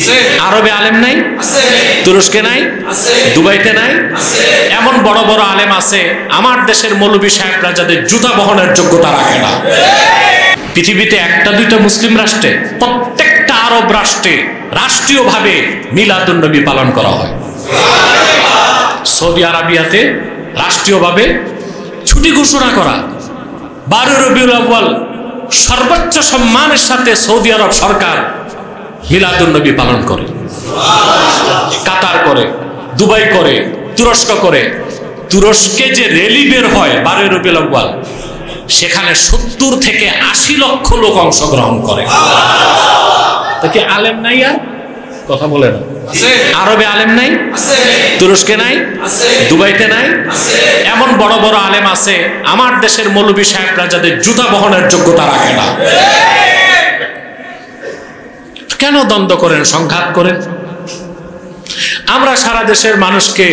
আরবে আলেম নাই? তুরস্কে নাই? দুবাইতে নাই? এমন বড় বড় আলেম আছে আমার দেশের মৌলভী সাহেবরা যাদের জুতা বহনের যোগ্যতা রাখে না। পৃথিবীতে একটা দুইটা মুসলিম রাষ্ট্রে, প্রত্যেকটা আরব রাষ্ট্রে রাষ্ট্রীয়ভাবে মিলাদুন নবী পালন করা হয়। সৌদি আরবিয়াতে রাষ্ট্রীয়ভাবে ছুটি ঘোষণা করা, 12 রবিউল আউয়াল সর্বোচ্চ সম্মানের সাথে সৌদি আরব সরকার মিলাদুন নবী পালন করে। কাতার করে, দুবাই করে, তুরস্ক করে। তুরস্কে যে র্যালি বের হয় 12 রবিউল আউয়াল, সেখানে 70 থেকে 80 লক্ষ লোক অংশগ্রহণ করে। তা কি আলেম নাই? আর কথা বলে না। আরবে আলেম নাই? তুরস্কে নাই? দুবাইতে নাই? এমন বড় বড় আলেম আছে আমার দেশের মৌলভী সাহেবরা যাদের জুতা বহনের যোগ্যতা রাখে না। কেন দ্বন্দ্ব করেন, সংঘাত করেন? আমরা সারা দেশের মানুষকে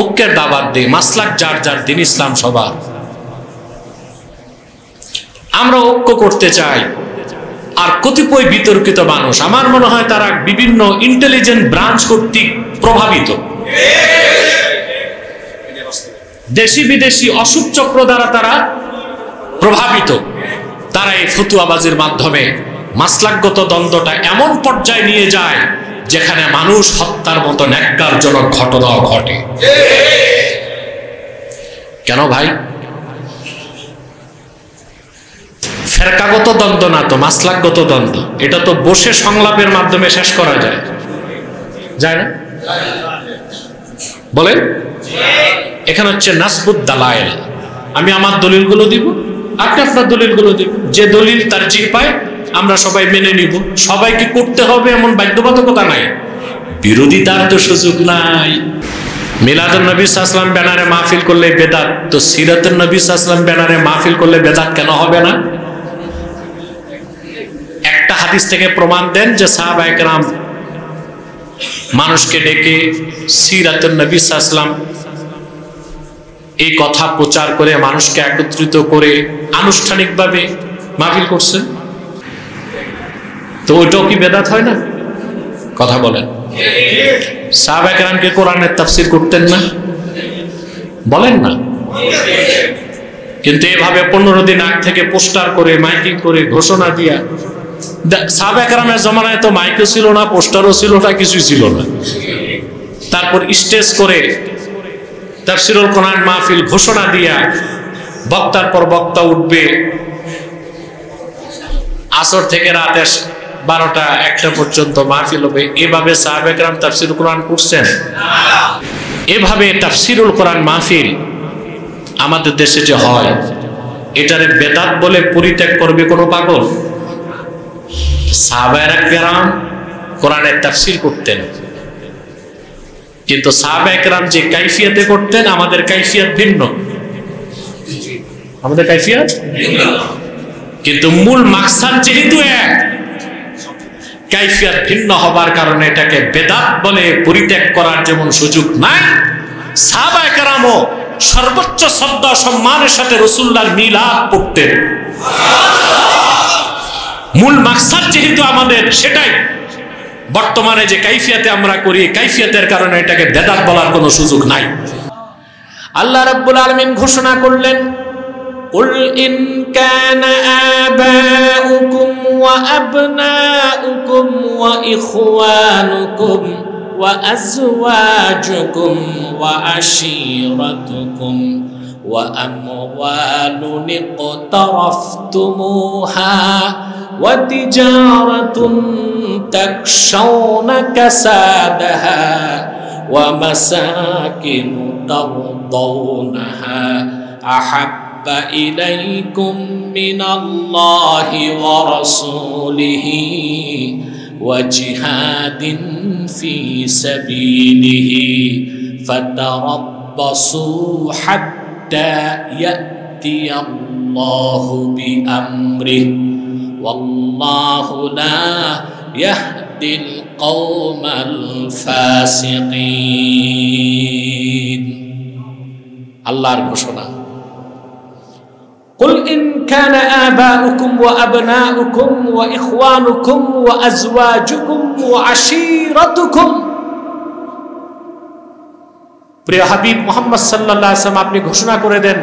ঐক্যের দাওয়াত দিই, মাসলাক যার যার, দিন ইসলাম সবার। আমরা ঐক্য করতে চাই। আর কতিপয় বিতর্কিত মানুষ, আমার মনে হয় তারা বিভিন্ন ইন্টেলিজেন্ট ব্রাঞ্চ কর্তৃক প্রভাবিত, দেশি বিদেশি অসুখ চক্র দ্বারা তারা প্রভাবিত। তারা এই ফতুয়াবাজির মাধ্যমে মাসলাকগত দ্বন্দ্বটা এমন পর্যায়ে নিয়ে যায় যেখানে মানুষ হত্যার মতো ন্যাক্কারজনক ঘটনাও ঘটে। কেন ভাই? ফেরকাগত দ্বন্দ্ব না তো, মাসলাকগত দ্বন্দ্ব। এটা তো বসে সংলাপের মাধ্যমে শেষ করা যায়, যায় না? বলেন। এখানে হচ্ছে নাসবুদ দালায়েল। আমি আমার দলিলগুলো দিব, আপনি আপনার দলিলগুলো দিব। যে দলিল তার জি পায় আমরা সবাই মেনে নিব। সবাইকে করতে হবে এমন বাধ্যবাধকতা নাই, বিরোধিতার তো সুযোগ নাই। মিলাদুন নবী সাল্লাল্লাহু আলাইহি ওয়াসাল্লাম ব্যানারে মাহফিল করলে বেদাত, তো সিরাতুন নবী সাল্লাল্লাহু আলাইহি ওয়াসাল্লাম ব্যানারে মাহফিল করলে বেদাত কেন হবে না? একটা হাদিস থেকে প্রমাণ দেন যে সাহাবায়ে কেরাম মানুষকে ডেকে সিরাতুন নবী সাল্লাল্লাহু আলাইহি ওয়াসাল্লাম এই কথা প্রচার করে মানুষকে একত্রিত করে আনুষ্ঠানিকভাবে মাহফিল করছেন। তো ওইটাও কি বেদাত হয় না? কথা বলেন। সাহাবায়ে কেরামকে কোরআনের তাফসীর করতেন না? বলেন না। কিন্তু এভাবে 15 দিন আগ থেকে পোস্টার করে, মাইকিং করে, ঘোষণা দিয়া। সাহাবায়ে কেরামের জমানায় তো মাইকও ছিল না, পোস্টারও ছিল না, কিছুই ছিল না। তারপর স্টেজ করে তাফসীরুল কোরআন মাহফিল ঘোষণা দিয়া বক্তার পর বক্তা উঠবে, আসর থেকে রাত 12টা 1টা পর্যন্ত মাহফিল হবে। এভাবে সাহাবায়ে কেরাম তাফসীরুল কোরআন করছেন? এভাবে তাফসীরুল কোরআন মাহফিল আমাদের দেশে যে হয়, এটারে বেদাত বলে পরিত্যাগ করবে কোনো পাগল? সাহাবায়ে কেরাম কোরআনের তাফসীর করতেন, কিন্তু সাহাবায়ে কেরাম যে কাইফিয়তে করতেন আমাদের কাইফিয়ত ভিন্ন। আমাদের কাইফিয়ত ভিন্ন, কিন্তু মূল মাকসাদ যেহেতু এক, কাইফিয়ত ভিন্ন হবার কারণে এটাকে বেদাত বলে পরিত্যাগ করার যেমন সুযোগ নাই, সাহাবায়ে কেরামও সর্বোচ্চ শ্রদ্ধা সম্মানের সাথে রাসূলুল্লাহর মিলাদ পড়তেন। মূল মাকসাদ যেহেতু আমাদের সেটাই, বর্তমানে যে কাইফিয়তে আমরা করি, কাইফিয়তের কারণে এটাকে বেদাত বলার কোনো সুযোগ নাই। আল্লাহ রাব্বুল আলামিন ঘোষণা করলেন, قل إن كان آباؤكم وأبناؤكم وإخوانكم وأزواجكم وعشيرتكم وأموال اقترفتموها وتجارة تخشون كسادها ومساكن ترضونها أحب إليكم من الله ورسوله وجهاد في سبيله فتربصوا حتى يأتي الله بأمره والله لا يهدي القوم الفاسقين। الله ঘোষণা, 'قل إن كان آباؤكم وأبناؤكم وإخوانكم وأزواجكم وعشيرتكم وأموال اقترفتموها وتجارة تخشون كسادها ومساكن ترضونها أحب إليكم من الله ورسوله وجهاد في سبيله فتربصوا حتى يأتي الله بأمره والله لا يهدي القوم الفاسقين. আল্লাহর ঘোষণা। قل إن كان آباؤكم وأبناؤكم وإخوانكم وأزواجكم وعشيرتكم প্রিয় হাবিব মুহাম্মদ সাল্লাল্লাহু আলাইহি ওয়াসাল্লাম আপনি ঘোষণা করে দেন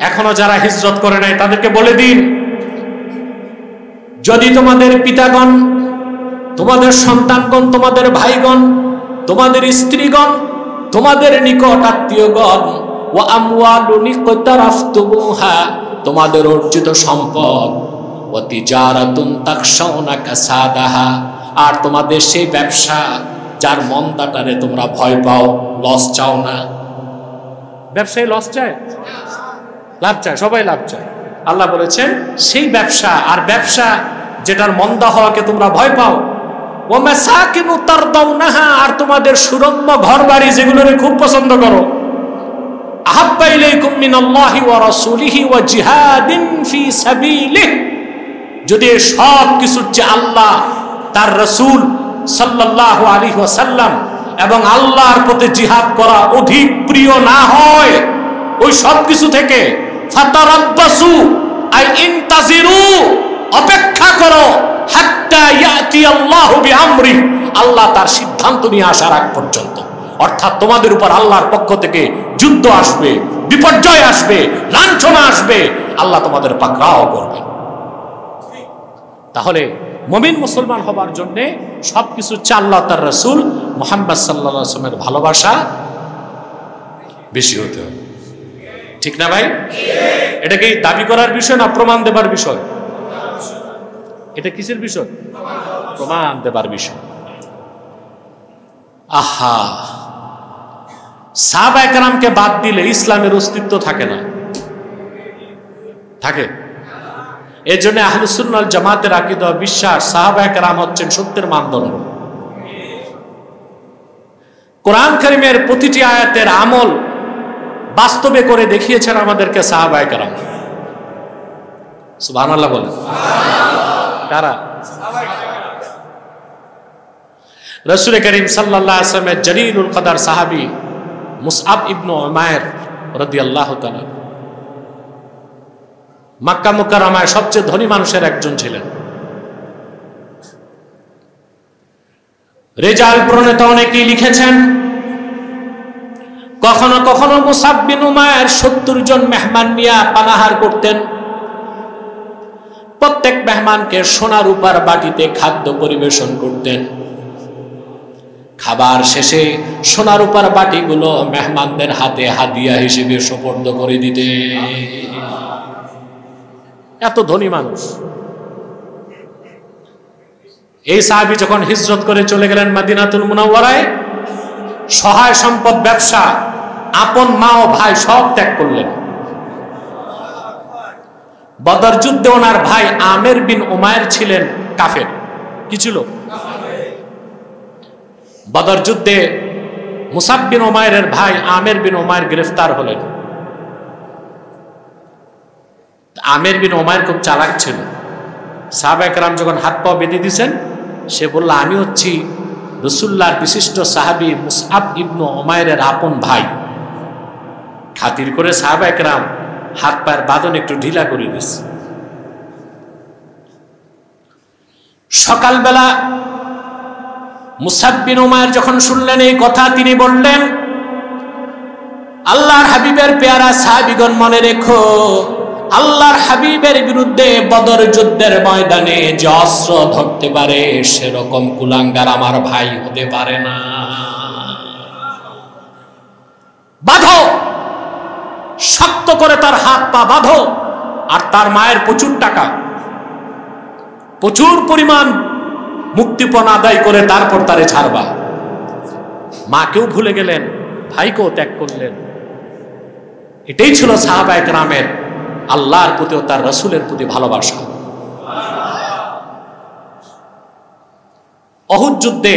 এখনো যারা হিজরত করে নাই তাদেরকে বলে দিন যদি তোমাদের পিতাগণ তোমাদের সন্তানগণ তোমাদের ভাইগণ তোমাদের স্ত্রীগণ তোমাদের নিকট আত্মীয়গণ ওয়া আমওয়ালুন ইকতারাফতুমুহা তোমাদের অর্জিত সম্পদ ওয়া তিজারাতুন তাখশাউনা কাসাদাহা আর তোমাদের সেই ব্যবসা যার মন্দাটারে তোমরা ভয় পাও লস চাও না ব্যবসায় লস চায় লাভ চায় সবাই লাভ চায় আল্লাহ বলেছেন সেই ব্যবসা আর ব্যবসা যেটার মন্দা হওয়াকে তোমরা ভয় পাও ওয়া মাসাকিনু তারদাউনাহা আর তোমাদের সুরম্য ঘরবাড়ি যেগুলোরে খুব পছন্দ করো আহাব্বা ইলাইকুম মিনাল্লাহি ওয়া রাসূলিহি ওয়া জিহাদিন ফি সাবিলিহি যদি সব কিছুর চেয়ে আল্লাহ তার রাসূল সাল্লাল্লাহু আলাইহি ওয়াসাল্লাম এবং আল্লাহর পথে জিহাদ করা অধিক প্রিয় না হয় ওই সব কিছু থেকে ফাতারাব্বাসু আই ইনতাজিরু অপেক্ষা করো হাত্তা ইয়াতি আল্লাহু বিআমরি আল্লাহ তার সিদ্ধান্ত নিয়ে আসার আগ পর্যন্ত অর্থাৎ তোমাদের উপর আল্লাহর পক্ষ থেকে যুদ্ধ আসবে বিপর্যয় আসবে লাঞ্ছনা আসবে আল্লাহ তোমাদের পাকড়াও করবেন তাহলে মুমিন মুসলমান হবার জন্য সবকিছু আল্লাহ তার রাসূল মুহাম্মদ সাল্লাল্লাহু আলাইহি ওয়াসাল্লামের ভালোবাসা বেশি হতে হবে ঠিক না ভাই এটা কি দাবি করার বিষয় না প্রমাণ দেবার বিষয় এটা কিসের বিষয় প্রমাণ দেবার বিষয় আহা সাহাবায়ে কেরামকে বাদ দিলে ইসলামের অস্তিত্ব থাকে না থাকে এর জন্য আহলুস সুন্নাহ ওয়াল জামাতের আকীদা ও বিশ্বাস সাহাবায়ে কেরাম হচ্ছেন সত্যের মানদণ্ড কোরআন কারীমের প্রতিটি আয়াতের আমল বাস্তবে করে দেখিয়েছেন আমাদেরকে সাহাবায়ে কেরাম সুবহানাল্লাহ বলেন কারা রাসূল করিম সাল্লাল্লাহু আলাইহি ওয়াসাল্লামের জলিলুল কদর সাহাবী মুসআব ইবনে উমাইর রাদিয়াল্লাহু তাআলা মক্কা মুকাররমায় সবচেয়ে ধনী মানুষের একজন ছিলেন রিজাল প্রণেতা অনেকেই লিখেছেন কখনো কখনো মুসআব বিন উমাইর 70 জন মেহমান নিয়ে পানাহার করতেন প্রত্যেক মেহমানকে সোনা রূপার বাটিতে খাদ্য পরিবেশন করতেন খাবার শেষে সোনা রূপার বাটিগুলো মেহমানদের হাতে হাদিয়া হিসেবে সুপর্দ করে দিতেন এত ধনী মানুষ এই সাহাবী যখন হিজরত করে চলে গেলেন মদিনাতুল মুনাওয়ারায় সহায় সম্পদ ব্যবসা আপন মা ও ভাই সব ত্যাগ করলেন বদর যুদ্ধে ওনার ভাই আমির বিন উমাইর ছিলেন কাফের কি ছিল বদর যুদ্ধে মুসাব বিন উমাইরের ভাই আমির বিন উমাইর গ্রেফতার হলেন আমির বিন উমাইর খুব চালাক ছিল সাহাবায়ে কেরাম যখন হাত পা বেঁধে দিয়েছেন সে বলল আমি হচ্ছি রাসূলুল্লাহর বিশিষ্ট সাহাবী মুসআব ইবনে উমাইরের আপন ভাই খাতির করে সাহাবায়ে কেরাম হাত পায়ের বাঁধন একটু ঢিলা করে দিয়েছে সকালবেলা মুসআব বিন উমাইর যখন শুনলেন এই কথা তিনি বললেন আল্লাহর হাবিবের পেয়ারা সাহাবীগণ মনে রেখো আল্লাহর হাবিবের বিরুদ্ধে বদর যুদ্ধের ময়দানে যে অস্ত্র ধরতে পারে সেরকম কুলাঙ্গার আমার ভাই হতে পারে না বাঁধো শক্ত করে তার হাত পা বাঁধো আর তার মায়ের প্রচুর টাকা প্রচুর পরিমাণ মুক্তিপণ আদায় করে তারপর তারে ছাড়বা মাকেও ভুলে গেলেন ভাইকেও ত্যাগ করলেন এটাই ছিল সাহাবায়ে কেরামের আল্লাহর প্রতি ও তার রাসূলের প্রতি ভালোবাসা উহুদ যুদ্ধে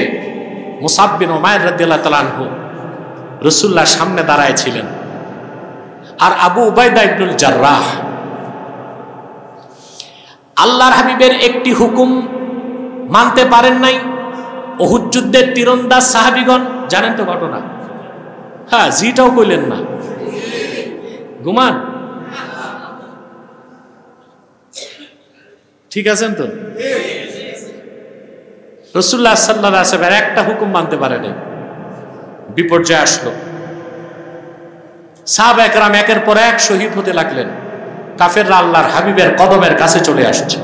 মুসআব বিন উমাইর রাদিয়াল্লাহু তাআলা আনহু রাসূলুল্লাহর সামনে দাঁড়ায় ছিলেন আর আবু উবাইদা ইবনুল জাররাহ আল্লাহর হাবিবের একটি হুকুম মানতে পারেন নাই উহুদ যুদ্ধের তীরন্দাজ সাহাবীগণ জানেন তো ঘটনা হ্যাঁ জিটাও কইলেন না ঘুমান ঠিক আছেন তো? রাসূলুল্লাহ সাল্লাল্লাহু আলাইহি ওয়াসাল্লাম একটা হুকুম মানতে পারেনি, বিপর্যয় আসলো। সাহাবায়ে কেরাম একের পর এক শহীদ হতে লাগলেন। কাফেররা আল্লাহর হাবিবের কদমের কাছে চলে আসছে।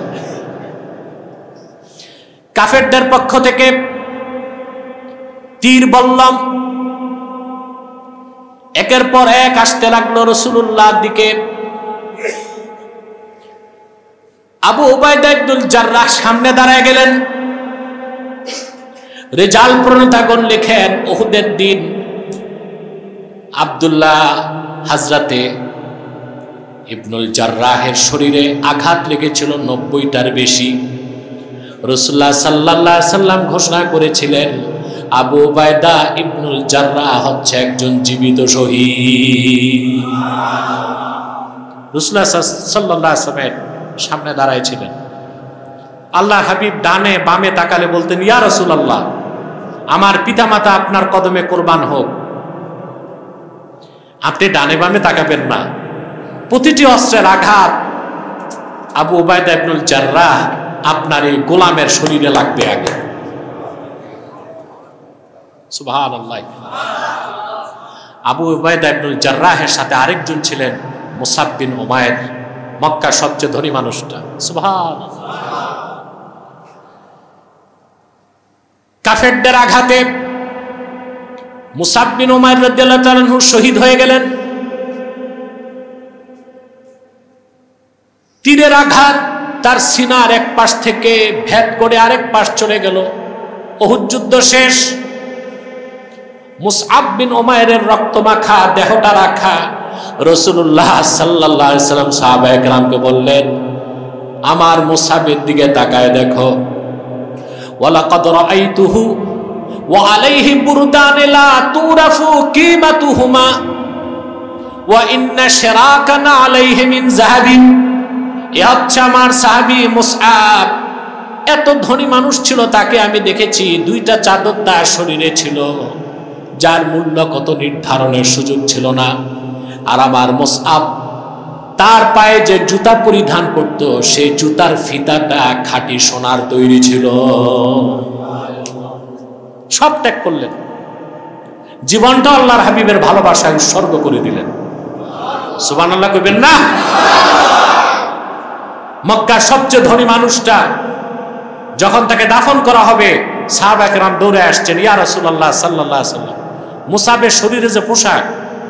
কাফেরদের পক্ষ থেকে তীর বল্লম একের পর এক আসতে লাগলো রাসূলুল্লাহর দিকে। আবু উবাইদা ইবনুল জাররাহ সামনে দাঁড়ায় গেলেন। রেজাল প্রণেতাগণ লেখেন, উহুদের দিন আব্দুল্লাহ হাজরাতে ইবনুল জাররাহের শরীরে আঘাত লেগেছিল 90টার বেশি। রাসূলুল্লাহ সাল্লাল্লাহু আলাইহি সাল্লাম ঘোষণা করেছিলেন, আবু উবাইদা ইবনুল জাররাহ হচ্ছে একজন জীবিত শহীদ। রাসূলুল্লাহ সাল্লাল্লাহু আলাইহি ওয়াসাল্লামের সামনে দাঁড়ায় ছিলেন। আল্লাহর হাবিব ডানে বামে তাকালে বলতেন, ইয়া রাসূলুল্লাহ, আমার পিতামাতা আপনার কদমে কোরবান হোক। আপনি ডানে বামে তাকাবেন না। প্রতিটি অস্ত্রের আঘাত আবু উবাইদা ইবনুল জাররাহ আপনার এই গোলামের শরীরে লাগবে আগে। সুবহানাল্লাহ। আবু উবাইদা ইবনুল জাররাহের সাথে আরেকজন ছিলেন মুসাব বিন উমাইর, মক্কার সবচেয়ে ধনী মানুষটা। সুবহানাল্লাহ। কাফেরদের আঘাতে মুসাব বিন উমাইর রাদিয়াল্লাহু তাআলা আনহু শহীদ হয়ে গেলেন। তীরের আঘাত তার সিনার এক পাশ থেকে ভেদ করে আরেক পাশ চলে গেল। উহুদ যুদ্ধ শেষ। মুসআব বিন উমাইরের রক্তমাখা দেহটা রাখা। রাসূলুল্লাহ সাল্লাল্লাহু আলাইহি ওয়াসাল্লাম সাহাবায়ে কেরামকে বললেন, আমার মুসআবের দিকে তাকায় দেখো। ওয়ালাকাদ রাআইতুহু ওয়া আলাইহি বুরদান লা তুরাফু কিমাতুহুমা ওয়া ইন্না শিরাকানা আলাইহি মিন যাহাবিন। এ হচ্ছে আমার সাহাবী মুসআব। এত ধনী মানুষ ছিল, তাকে আমি দেখেছি, 2টা চাদর তার শরীরে ছিল, যার মূল্য কত নির্ধারণের সুযোগ ছিল না। আর আমার মুসআব তার পায়ে যে জুতা পরিধান করত, সেই জুতার ফিতাটা খাঁটি সোনার তৈরি ছিল। সব ত্যাগ করলেন, জীবনটা আল্লাহর হাবিবের ভালোবাসায় উৎসর্গ করে দিলেন। সুবহানাল্লাহ কইবেন না? মক্কার সবচেয়ে ধনী মানুষটা যখন তাকে দাফন করা হবে, সাহাবায়ে কেরাম দৌড়ে আসছেন, ইয়া রাসূলুল্লাহ সাল্লাল্লাহু আলাইহি ওয়াসাল্লাম, মুসাবের শরীরে যে পোশাক,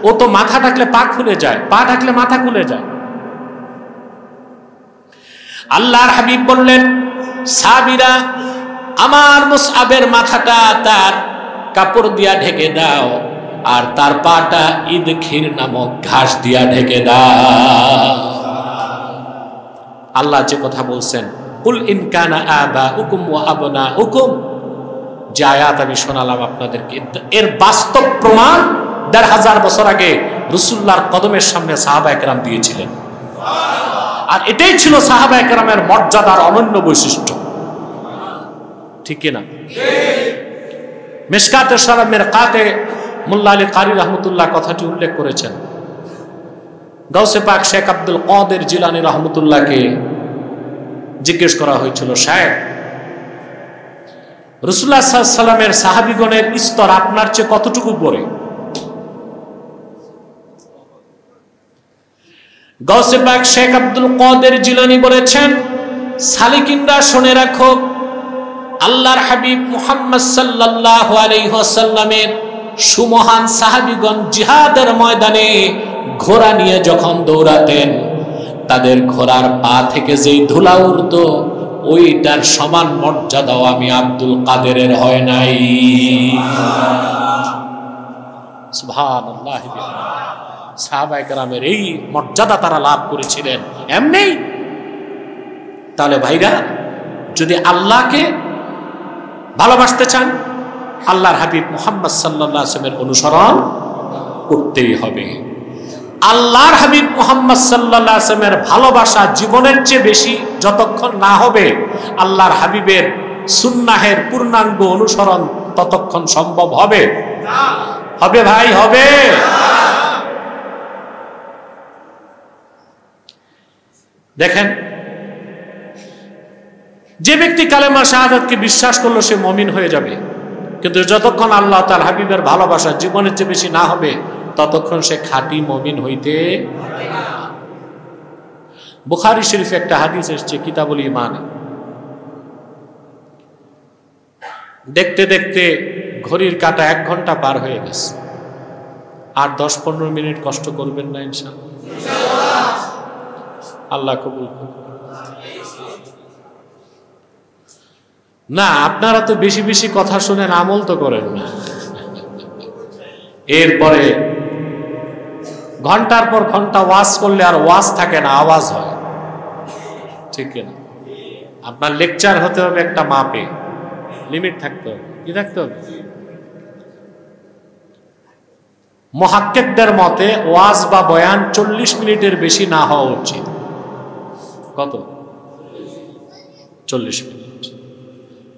ও তো মাথা ঢাকলে পা খুলে যায়, পা ঢাকলে মাথা খুলে যায়। আল্লাহর হাবিব বললেন, সাহাবীরা, আমার মুসআবের মাথাটা তার কাপড় দিয়া ঢেকে দাও, আর তার পাটা ইদখির নামক ঘাস দিয়া ঢেকে দাও। আল্লাহ যে কথা বলছেন, কুল ইন কানা আবাউকুম ওয়া আবনাউকুম, যে আয়াত আমি শোনালাম আপনাদেরকে, এর বাস্তব প্রমাণ ১৫০০ বছর আগে রাসূলুল্লাহর কদমের সামনে সাহাবায়ে কেরাম দিয়েছিলেন। আর এটাই ছিল সাহাবায়ে কেরামের মর্যাদার অনন্য বৈশিষ্ট্য। ঠিক কিনা? মিশকাতে শরফের কাতে মোল্লা আলী কারি রহমতুল্লাহ কথাটি উল্লেখ করেছেন। গাউসে পাক শেখ আব্দুল কাদের জিলানী রহমতুল্লাহকে জিজ্ঞেস করা হয়েছিল, সাহেব, রাসূলুল্লাহ সাল্লাল্লাহু আলাইহি ওয়াসাল্লামের সাহাবীগণের স্তর আপনার চেয়ে কতটুকু পড়ে? গাউসে পাক শেখ আব্দুল কাদের জিলানী বলেছেন, সালিকিনরা শুনে রাখো, আল্লাহর হাবিব মুহাম্মদ সাল্লাল্লাহু আলাইহি ওয়াসাল্লামের সুমহান সাহাবীগণ জিহাদের ময়দানে ঘোড়া নিয়ে যখন দৌড়াতেন, তাদের ঘোড়ার পা থেকে যেই ধুলা উড়ত, ওইটার সমান মর্যাদাও আমি আব্দুল কাদেরের হয় নাই। সুবহানাল্লাহ। সাহাবায়ে কেরামের এই মর্যাদা তারা লাভ করেছিলেন এমনি। তাহলে ভাইরা, যদি আল্লাহকে ভালোবাসতে চান, আল্লাহর হাবিব মুহাম্মদ সাল্লাল্লাহু আলাইহি ওয়াসাল্লামের অনুসরণ করতেই হবে। আল্লাহর হাবিব মুহাম্মদ সাল্লাল্লাহু আলাইহি ওয়াসাল্লামের ভালোবাসা জীবনের চেয়ে বেশি যতক্ষণ না হবে, আল্লাহর হাবিবের সুন্নাহের পূর্ণাঙ্গ অনুসরণ ততক্ষণ সম্ভব হবে? হবে ভাই, হবে। দেখেন, যে ব্যক্তি কালেমা শাহাদাতকে বিশ্বাস করলো সে মুমিন হয়ে যাবে, কিন্তু যতক্ষণ আল্লাহ তার হাবিবের ভালোবাসা জীবনের চেয়ে বেশি না হবে ততক্ষণ সে খাঁটি মুমিন হইতে পারবে না। বুখারী শরীফে একটা হাদিস এসেছে কিতাবুল ঈমান, দেখতে দেখতে ঘড়ির কাঁটা 1 ঘন্টা পার হয়ে গেছে, আর 10-15 মিনিট কষ্ট করবেন না ইনশাআল্লাহ? আল্লাহ কবুল করুন। না, আপনারা তো বেশি বেশি কথা শুনেন, আমল তো করেন না। এরপরে ঘন্টার পর ঘন্টা ওয়াজ করলে আর ওয়াজ থাকে না, আওয়াজ হয়, ঠিক না? আপনার লেকচার হতে হবে একটা মাপে, লিমিট থাকতে হবে। কি থাকতে হবে? মুহাক্কিকদের মতে ওয়াজ বা বয়ান 40 মিনিটের বেশি না হওয়া উচিত। কত? 40 মিনিট।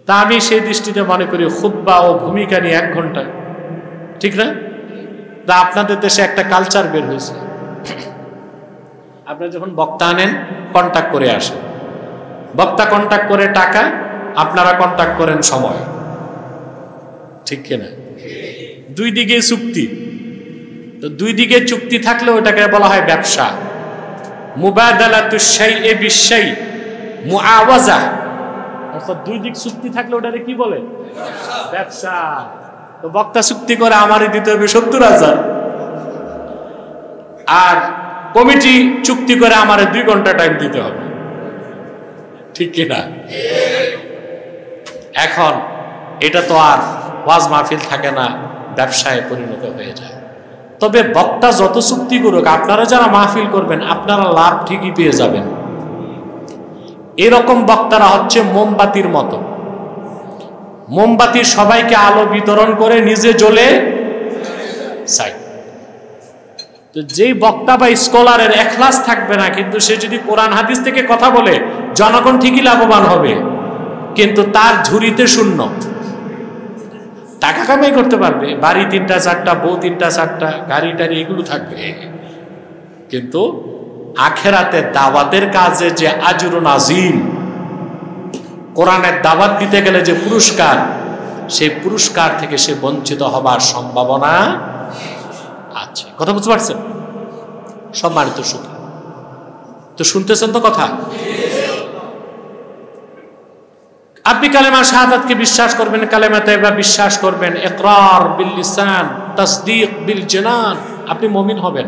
তা আমি সেই দৃষ্টিতে মনে করি খুতবা ও ভূমিকা নিয়ে 1 ঘন্টা, ঠিক না? তা আপনাদের দেশে একটা কালচার বের হয়েছে, আপনারা যখন বক্তা আনেন কন্টাক্ট করে আসেন, বক্তা কন্টাক্ট করে টাকা, আপনারা কন্টাক্ট করেন সময়, ঠিক কিনা? দুই দিকে চুক্তি। তো দুই দিকে চুক্তি থাকলে ওটাকে বলা হয় ব্যবসা। মুবাদালাতুশ শাইই বিশ-শাই, মুআওয়াজা, অর্থাৎ দুই দিক চুক্তি থাকলে ওটাকে কি বলে? ব্যবসা। তো বক্তা চুক্তি করে আমারই দিতে হবে 70,000, আর কমিটি চুক্তি করে আমারে 2 ঘন্টা টাইম দিতে হবে, ঠিক কিনা? এখন এটা তো আর ওয়াজ মাহফিল থাকে না, ব্যবসায় পরিণত হয়ে যায়। তবে বক্তা যত চুক্তি করুক, আপনারা যারা মাহফিল করবেন আপনারা লাভ ঠিকই পেয়ে যাবেন। এরকম বক্তারা হচ্ছে মোমবাতির মতো, মোমবাতি সবাইকে আলো বিতরণ করে নিজে জ্বলে যায়। তো যেই বক্তা বা স্কলারের ইখলাস থাকবে না, কিন্তু সে যদি কোরআন হাদিস থেকে কথা বলে জনগণ ঠিকই লাভবান হবে, কিন্তু তার ঝুড়িতে শূন্য, টাকা কামাই করতে পারবে, বাড়ি 3টা-4টা, বউ 3টা-4টা, গাড়ি টাড়ি এগুলো থাকবে, কিন্তু আখেরাতে দাওয়াতের কাজে যে আজরুন আজিম, কোরআনের দাওয়াত দিতে গেলে যে পুরস্কার, সেই পুরস্কার থেকে সে বঞ্চিত হবার সম্ভাবনা আছে। কথা বুঝতে পারছেন? সম্মানিত শ্রোতা, তো শুনতেছেন তো কথা? আপনি কালেমা শাহাদাতকে বিশ্বাস করবেন, কালেমা তাইয়্যিবা বিশ্বাস করবেন, ইকরার বিল লিসান, তাসদীক বিল জানান, আপনি মুমিন হবেন।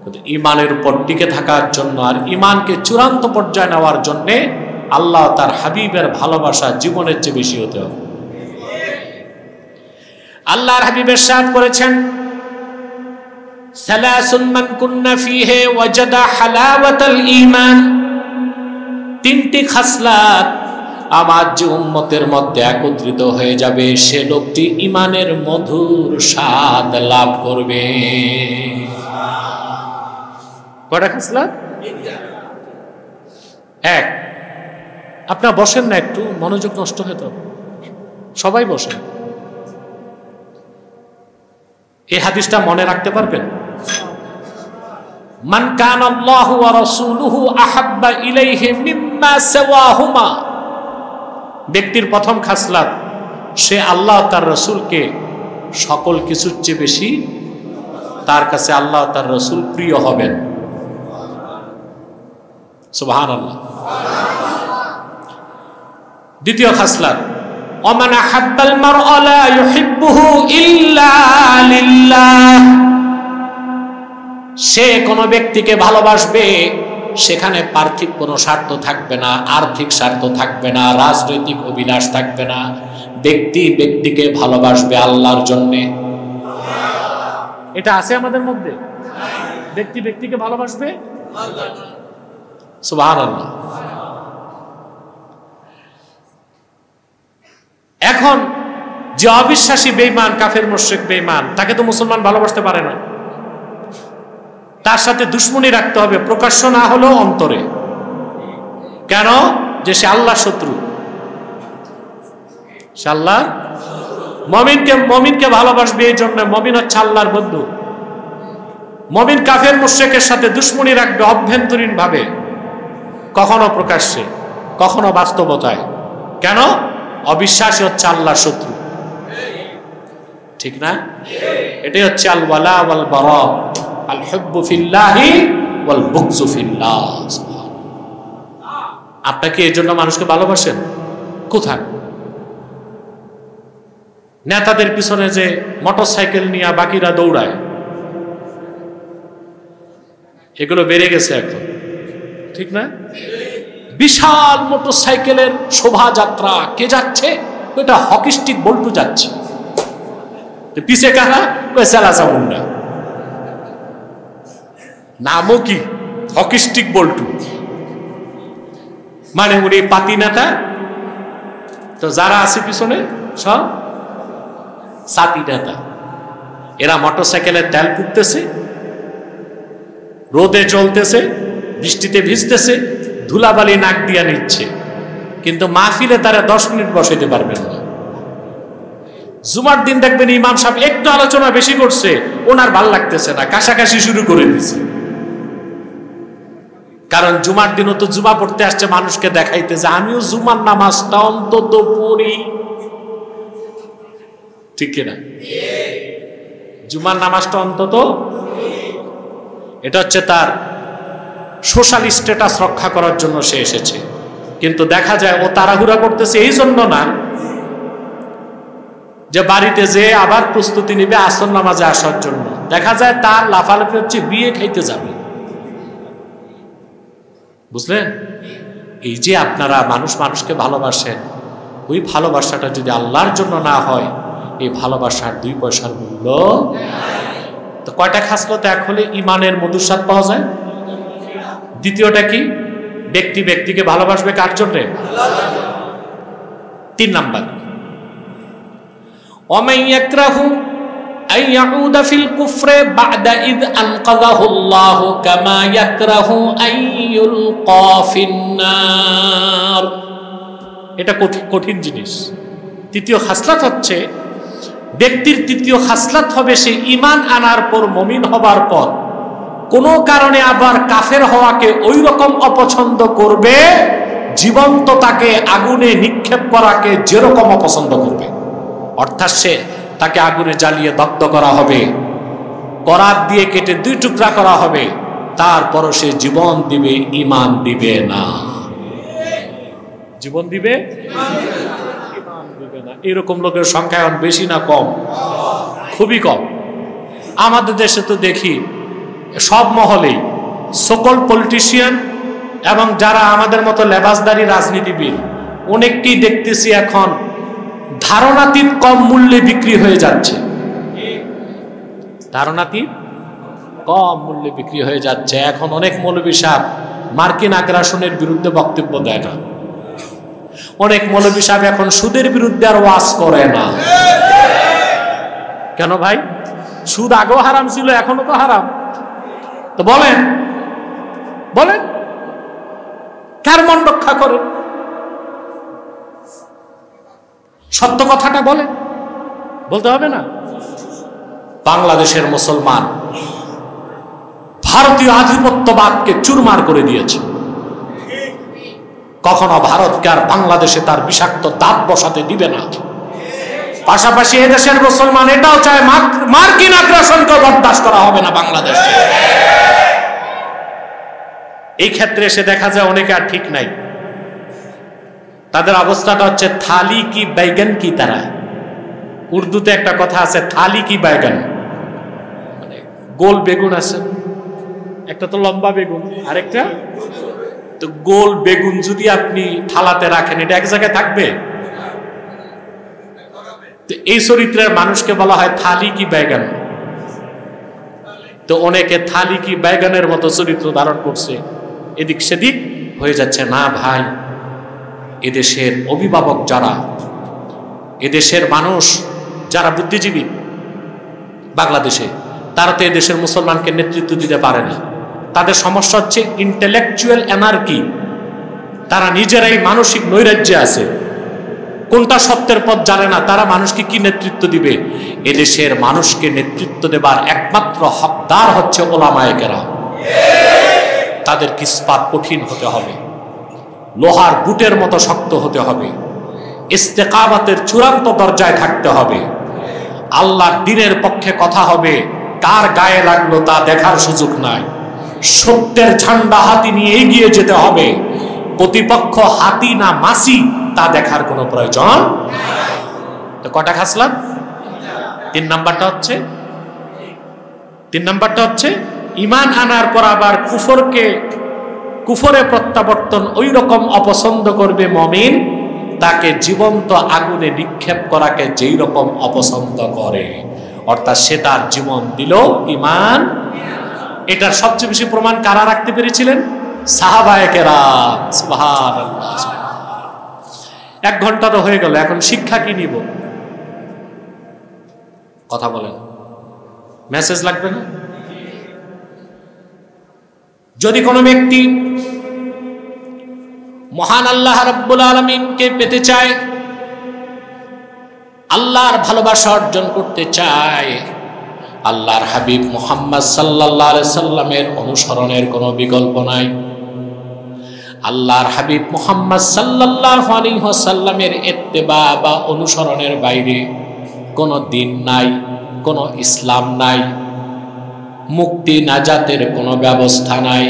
কিন্তু ঈমানের উপর টিকে থাকার জন্য আর ঈমানকে চূড়ান্ত পর্যায়ে নেওয়ার জন্য আল্লাহ তার হাবিবের ভালোবাসা জীবনের চেয়ে বেশি হতে হবে। আল্লাহর হাবিব ইরশাদ করেছেন, সালাসুন মান কুন্না ফীহি ওয়াজাদা হালাওয়াতাল ঈমান, 3টি খাসলাত আমার যে উম্মতের মধ্যে একত্রিত হয়ে যাবে, সে লোকটি ঈমানের মধুর স্বাদ লাভ করবে। কয়টা খাসলাত? 1। আপনারা বসেন না, একটু মনোযোগ নষ্ট হয়ে তো, সবাই বসেন। এই হাদিসটা মনে রাখতে পারবেন? মান কানা আল্লাহু ওয়া রাসূলুহু আহাব্বা ইলাইহি মিম্মা সাওয়াহুমা, ব্যক্তির প্রথম খাসলাত, সে আল্লাহ তার রাসূলকে সকল কিছুর চেয়ে বেশি, তার কাছে আল্লাহ তার রাসূল প্রিয় হবেন। সুবহানাল্লাহ। দ্বিতীয় খাসলাত, ওমান আহাব্বাল মারআ লা ইউহিব্বুহু ইল্লা লিল্লাহ, সে কোনো ব্যক্তিকে ভালোবাসবে সেখানে পার্থিব কোনো স্বার্থ থাকবে না, আর্থিক স্বার্থ থাকবে না, রাজনৈতিক অভিলাষ থাকবে না, ব্যক্তি ব্যক্তিকে ভালোবাসবে আল্লাহর জন্যে। এটা আছে আমাদের মধ্যে? ব্যক্তি ব্যক্তিকে ভালোবাসবে সুবহানাল্লাহ। এখন যে অবিশ্বাসী বেঈমান, কাফের মুশরিক বেঈমান, তাকে তো মুসলমান ভালোবাসতে পারে না, তার সাথে দুশ্মনী রাখতে হবে, প্রকাশ্য না হলেও অন্তরে। কেন? যে সে আল্লাহর শত্রু, সে আল্লাহ। মমিনকে ভালোবাসবে এই জন্য, মমিন হচ্ছে আল্লাহর বন্ধু। মমিন কাফের মুশরিকের সাথে দুশ্মনী রাখবে অভ্যন্তরীণ ভাবে, কখনো প্রকাশ্যে। কখনো বাস্তবতায়। কেন? অবিশ্বাসী হচ্ছে আল্লাহর শত্রু, ঠিক না? এটাই হচ্ছে আল ওয়ালা ওয়াল বারা, আল হুব্বু ফিল্লাহি ওয়াল বুগযু ফিল্লাহ। আপনাকে এই জন্য মানুষকে ভালোবাসেন? কোথায়? নেতাদের পিছনে যে মোটরসাইকেল নিয়ে বাকিরা দৌড়ায়, এগুলো বেড়ে গেছে এখন, ঠিক না? বিশাল মোটরসাইকেলের শোভাযাত্রা, কে যাচ্ছে? ওটা হকি স্টিক বল্টু যাচ্ছে। পিছে কারা? চালাচা মুন্ডা, নামও কি হকি স্টিক বল্টু, মানে উনি পাতি নেতা। তো যারা আছে পিছনে সব সাথী নেতা। এরা মোটরসাইকেলের তেল পুড়তেছে, রোদে জ্বলতেছে, বৃষ্টিতে ভিজতেছে, ধুলাবালি নাক দিয়া নিচ্ছে, কিন্তু মাহফিলে তারা 10 মিনিট বসাইতে পারবেন না। জুমার দিন দেখবেন ইমাম সাহেব একটু আলোচনা বেশি করছে, ওনার ভাল লাগতেছে না, কাশাকাশি শুরু করে দিছে। কারণ জুমার দিনও তো জুমা পড়তে আসছে মানুষকে দেখাইতে যে আমিও জুমার নামাজটা অন্তত পড়ি, ঠিক কিনা? জুমার নামাজটা অন্তত, এটা হচ্ছে তার সোশ্যাল স্ট্যাটাস রক্ষা করার জন্য সে এসেছে। কিন্তু দেখা যায় ও তাড়াহুড়া করতেছে এই জন্য না যে বাড়িতে যে আবার প্রস্তুতি নেবে আসর নামাজে আসার জন্য। দেখা যায় তার লাফালাফি হচ্ছে বিয়ে খাইতে যাবে, বুঝলেন? এই যে আপনারা মানুষ মানুষকে ভালোবাসেন, ওই ভালোবাসাটা যদি আল্লাহর জন্য না হয়, এই ভালোবাসার 2 পয়সার মূল্য। তো কয়টা খাসলত এক হলে ইমানের মধুর স্বাদ পাওয়া যায়? দ্বিতীয়টা কি? ব্যক্তি ব্যক্তিকে ভালোবাসবে কার জন্যে? 3 নাম্বার, ওয়ামান ইয়াকরাহু আন ইয়াউদা ফিল কুফরি বা'দা ইদ আনকাযাহু আল্লাহু কামা ইয়াকরাহু আন ইউলকা ফিন-নার। এটা কঠিন জিনিস। তৃতীয় খাসলাত হচ্ছে, ব্যক্তির তৃতীয় খাসলাত হবে সে ঈমান আনার পর, মুমিন হবার পর কোনো কারণে আবার কাফের হওয়াকে ওই রকম অপছন্দ করবে, জীবন্ত তাকে আগুনে নিক্ষেপ করাকে যেরকম অপছন্দ করবে। অর্থাৎ সে তাকে আগুনে জ্বালিয়ে দগ্ধ করা হবে, করাত দিয়ে কেটে 2 টুকরা করা হবে, তারপরও সে জীবন দিবে, ঈমান দিবে না। জীবন দিবে, ঈমান দিবে না। এরকম লোকের সংখ্যা এখন বেশি না কম? খুবই কম। আমাদের দেশে তো দেখি সব মহলেই সকল পলিটিশিয়ান এবং যারা আমাদের মতো লেবাসদারি রাজনীতিবিদ, অনেককেই দেখতেছি এখন ধারণাতীত কম মূল্যে বিক্রি হয়ে যাচ্ছে। ধারণাতীত কম মূল্যে বিক্রি হয়ে যাচ্ছে। এখন অনেক মৌলবী সাহেব মার্কিন আগ্রাসনের বিরুদ্ধে বক্তব্য দেয় না। অনেক মৌলবী সাহেব এখন সুদের বিরুদ্ধে আর ওয়াজ করে না। কেন ভাই? সুদ আগেও হারাম ছিল, এখনো তো হারাম। তো বলেন বলেন কার মন রক্ষা করেন? সত্য কথাটা বলেন, বলতে হবে না? বাংলাদেশের মুসলমান ভারতীয় আধিপত্যবাদকে চুরমার করে দিয়েছে। কখনো ভারতকে আর বাংলাদেশে তার বিষাক্ত দাঁত বসাতে দিবে না। পাশাপাশি এদেশের মুসলমান এটাও চায় মার্কিন আগ্রাসনকে বরদাস্ত করা হবে না বাংলাদেশে। এই ক্ষেত্রে এসে দেখা যায় অনেকে আর ঠিক নাই। তাদের অবস্থাটা হচ্ছে থালি কি বাইগান কি তারা। উর্দুতে একটা কথা আছে, থালি কি বাইগান, মানে গোল বেগুন আছে, একটা তো লম্বা বেগুন, আরেকটা তো গোল বেগুন যদি আপনি থালাতে রাখেন, এটা এক জায়গায় থাকবে? তো এই চরিত্রের মানুষকে বলা হয় থালি কি বাইগান। তো অনেকে থালি কি বাইগানের মতো চরিত্র ধারণ করছে, এদিক সেদিক হয়ে যাচ্ছে। না ভাই, এদেশের অভিভাবক যারা, এদেশের মানুষ যারা বুদ্ধিজীবী বাংলাদেশে, তারা তো এদেশের মুসলমানকে নেতৃত্ব দিতে পারে না। তাদের সমস্যা হচ্ছে ইন্টেলেকচুয়াল অ্যানার্কি। তারা নিজেরাই মানসিক নৈরাজ্যে আছে, কোনটা সত্যের পথ জানে না। তারা মানুষকে কি নেতৃত্ব দিবে? এদেশের মানুষকে নেতৃত্ব দেবার একমাত্র হকদার হচ্ছে ওলামায়ে কেরাম। তাদেরকে ইস্পাত কঠিন হতে হবে। লোহার বুটের মতো শক্ত হতে হবে, ইস্তেকামাতের চূড়ান্ত দরজায় থাকতে হবে। আল্লাহর দ্বীনের পক্ষে কথা হবে, কার গায়ে লাগলো তা দেখার সুযোগ নাই। সত্যের ঝান্ডা হাতি নিয়ে এগিয়ে যেতে হবে, প্রতিপক্ষ হাতি না মাসি তা দেখার কোনো প্রয়োজন। তো কটা খাসলাম? তিন নাম্বারটা হচ্ছে ঈমান আনার পর আবার কুফরে প্রত্যাবর্তন ওই রকম অপছন্দ করবে মুমিন, তাকে জীবন্ত আগুনে নিক্ষেপ করাকে যেই রকম অপছন্দ করে, অর্থাৎ সে তার জীবন দিল ঈমান। এটার সবচেয়ে বেশি প্রমাণ কারা রাখতে পেরেছিলেন? সাহাবায়ে কেরাম। সুবহানাল্লাহ। 1 ঘন্টা তো হয়ে গেল, এখন শিক্ষা কি নিব? কথা বলেন, মেসেজ লাগবে না? যদি কোনো ব্যক্তি মহান আল্লাহ রাব্বুল আলামিনকে পেতে চায়, আল্লাহর ভালোবাসা অর্জন করতে চায়, আল্লাহর হাবিব মুহাম্মদ সাল্লাল্লাহু আলাইহি সাল্লামের অনুসরণের কোনো বিকল্প নাই। আল্লাহর হাবিব মুহাম্মদ সাল্লাল্লাহু আলাইহি ওয়াসাল্লামের ইত্তেবা বা অনুসরণের বাইরে কোনো দিন নাই, কোনো ইসলাম নাই, মুক্তি নাজাতের কোনো ব্যবস্থা নাই।